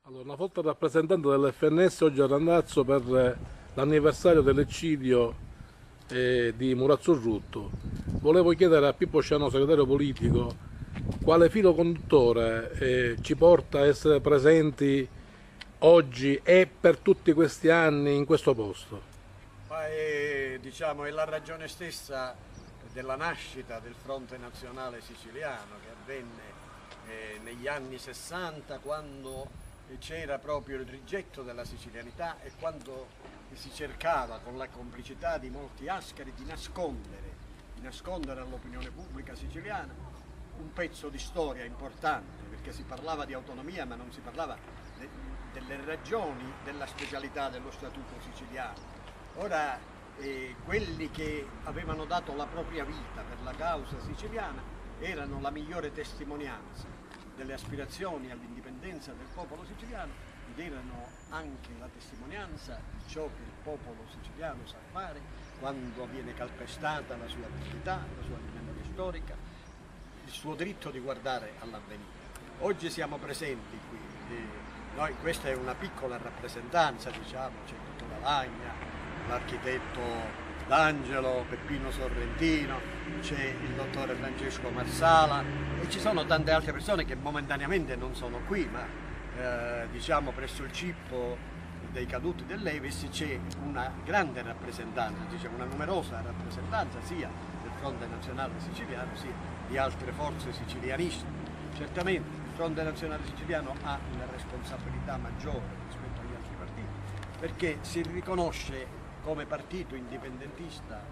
Allora, una volta rappresentante dell'FNS, oggi a Randazzo per l'anniversario dell'eccidio di Murat Surrutto. Volevo chiedere a Pippo Ciano, segretario politico, quale filo conduttore ci porta a essere presenti oggi e per tutti questi anni in questo posto. Ma è la ragione stessa della nascita del Fronte Nazionale Siciliano, che avvenne negli anni 60, quando c'era proprio il rigetto della sicilianità e quando si cercava, con la complicità di molti ascari, di nascondere all'opinione pubblica siciliana un pezzo di storia importante, perché si parlava di autonomia ma non si parlava delle ragioni della specialità dello Statuto siciliano. Ora, quelli che avevano dato la propria vita per la causa siciliana erano la migliore testimonianza delle aspirazioni all'indipendenza del popolo siciliano ed erano anche la testimonianza di ciò che il popolo siciliano sa fare quando viene calpestata la sua dignità, la sua memoria storica, il suo diritto di guardare all'avvenire. Oggi siamo presenti qui, questa è una piccola rappresentanza, diciamo, c'è Tito Lavagna, l'architetto D'Angelo, Peppino Sorrentino, c'è il dottore Francesco Marsala e ci sono tante altre persone che momentaneamente non sono qui, ma diciamo presso il cippo dei caduti dell'Evis c'è una grande rappresentanza, diciamo una numerosa rappresentanza sia del Fronte Nazionale Siciliano sia di altre forze sicilianiste. Certamente il Fronte Nazionale Siciliano ha una responsabilità maggiore rispetto agli altri partiti perché si riconosce come partito indipendentista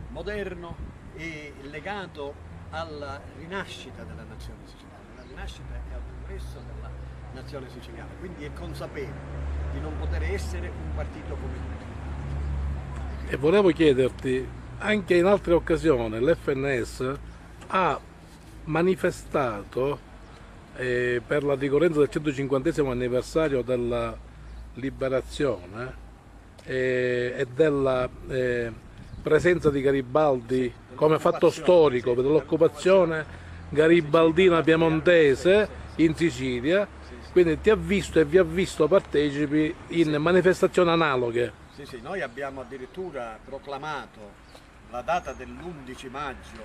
moderno e legato alla rinascita della nazione siciliana, alla rinascita e al progresso della nazione siciliana, quindi è consapevole di non poter essere un partito come tutti gli altri. E volevo chiederti, anche in altre occasioni l'FNS ha manifestato per la ricorrenza del 150° anniversario della liberazione e della presenza di Garibaldi come fatto storico per l'occupazione garibaldina piemontese in Sicilia, quindi ti ha visto e vi ha visto partecipi in manifestazioni analoghe. Sì, noi abbiamo addirittura proclamato la data dell'11 maggio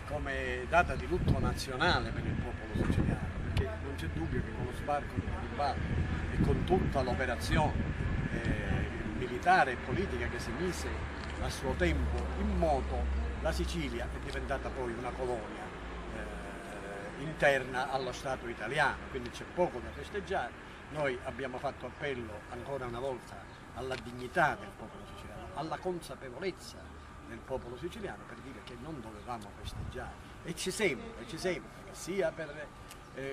come data di lutto nazionale per il popolo siciliano, perché non c'è dubbio che con lo sbarco di Garibaldi e con tutta l'operazione militare e politica che si mise a suo tempo in moto, la Sicilia è diventata poi una colonia interna allo Stato italiano, quindi c'è poco da festeggiare. Noi abbiamo fatto appello ancora una volta alla dignità del popolo siciliano, alla consapevolezza del popolo siciliano per dire che non dovevamo festeggiare e ci sembra che sia per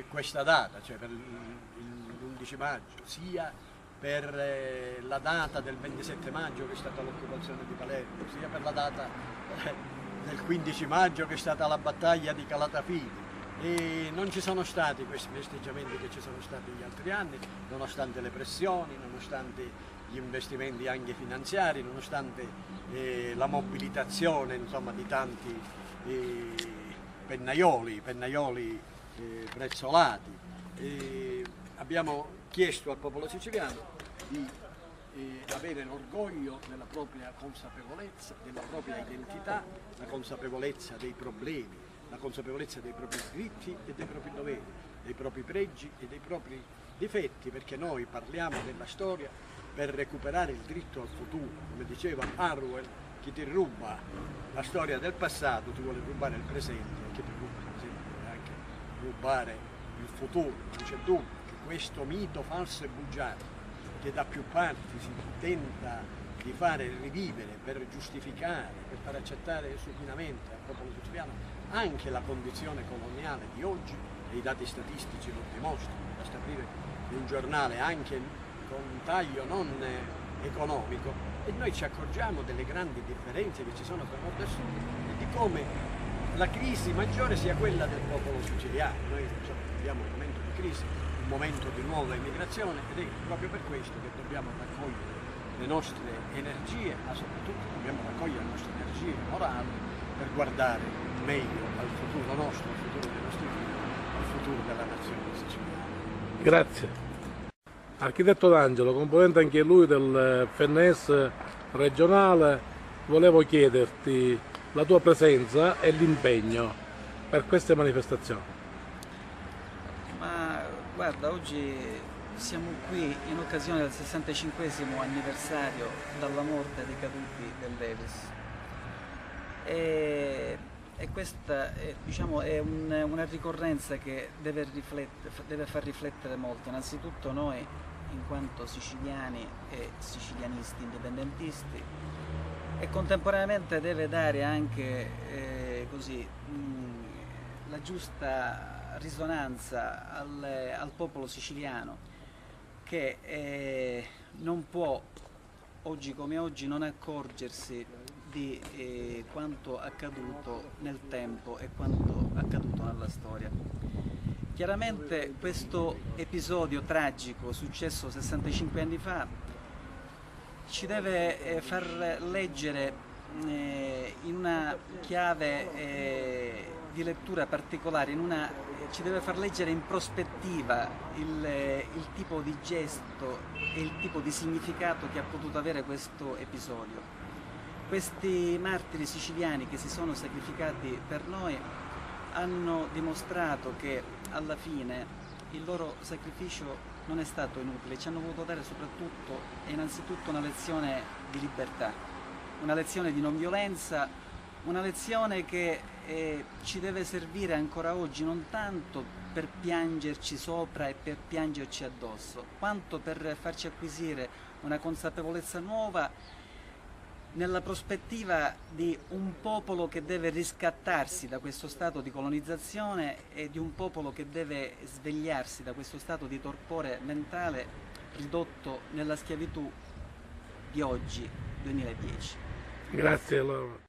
questa data, cioè per l'11 maggio, sia per la data del 27 maggio che è stata l'occupazione di Palermo, sia per la data del 15 maggio che è stata la battaglia di Calatafimi. E non ci sono stati questi festeggiamenti che ci sono stati gli altri anni, nonostante le pressioni, nonostante gli investimenti anche finanziari, nonostante la mobilitazione insomma, di tanti pennaioli prezzolati. Abbiamo chiesto al popolo siciliano di avere l'orgoglio della propria consapevolezza, della propria identità, la consapevolezza dei problemi, la consapevolezza dei propri diritti e dei propri doveri, dei propri pregi e dei propri difetti, perché noi parliamo della storia per recuperare il diritto al futuro. Come diceva Orwell, chi ti ruba la storia del passato ti vuole rubare il presente e chi ti ruba per esempio vuole anche rubare il futuro. Non c'è dubbio che questo mito falso e bugiardo che da più parti si tenta di fare rivivere per giustificare, per far accettare supinamente al popolo siciliano anche la condizione coloniale di oggi, e i dati statistici lo dimostrano, basta aprire un giornale anche con un taglio non economico e noi ci accorgiamo delle grandi differenze che ci sono tra nord e sud e di come la crisi maggiore sia quella del popolo siciliano. Noi viviamo un momento di crisi, un momento di nuova immigrazione ed è proprio per questo che dobbiamo raccogliere le nostre energie, ma soprattutto dobbiamo raccogliere le nostre energie morali per guardare meglio al futuro nostro, al futuro dei nostri figli, al futuro della nazione siciliana. Grazie. Architetto D'Angelo, componente anche lui del FNS regionale, volevo chiederti la tua presenza e l'impegno per queste manifestazioni. Ma guarda, oggi siamo qui in occasione del 65esimo anniversario dalla morte dei caduti dell'Elis e questa diciamo, è una ricorrenza che deve far riflettere molto, innanzitutto noi in quanto siciliani e sicilianisti indipendentisti, e contemporaneamente deve dare anche la giusta risonanza al popolo siciliano, che non può oggi come oggi non accorgersi di quanto accaduto nel tempo e quanto accaduto nella storia. Chiaramente questo episodio tragico successo 65 anni fa ci deve far leggere in una chiave di lettura particolare, ci deve far leggere in prospettiva il tipo di gesto e il tipo di significato che ha potuto avere questo episodio. Questi martiri siciliani che si sono sacrificati per noi hanno dimostrato che alla fine il loro sacrificio non è stato inutile, ci hanno voluto dare soprattutto e innanzitutto una lezione di libertà, una lezione di non violenza, una lezione che ci deve servire ancora oggi non tanto per piangerci sopra e per piangerci addosso, quanto per farci acquisire una consapevolezza nuova nella prospettiva di un popolo che deve riscattarsi da questo stato di colonizzazione e di un popolo che deve svegliarsi da questo stato di torpore mentale ridotto nella schiavitù di oggi, 2010. Grazie allora.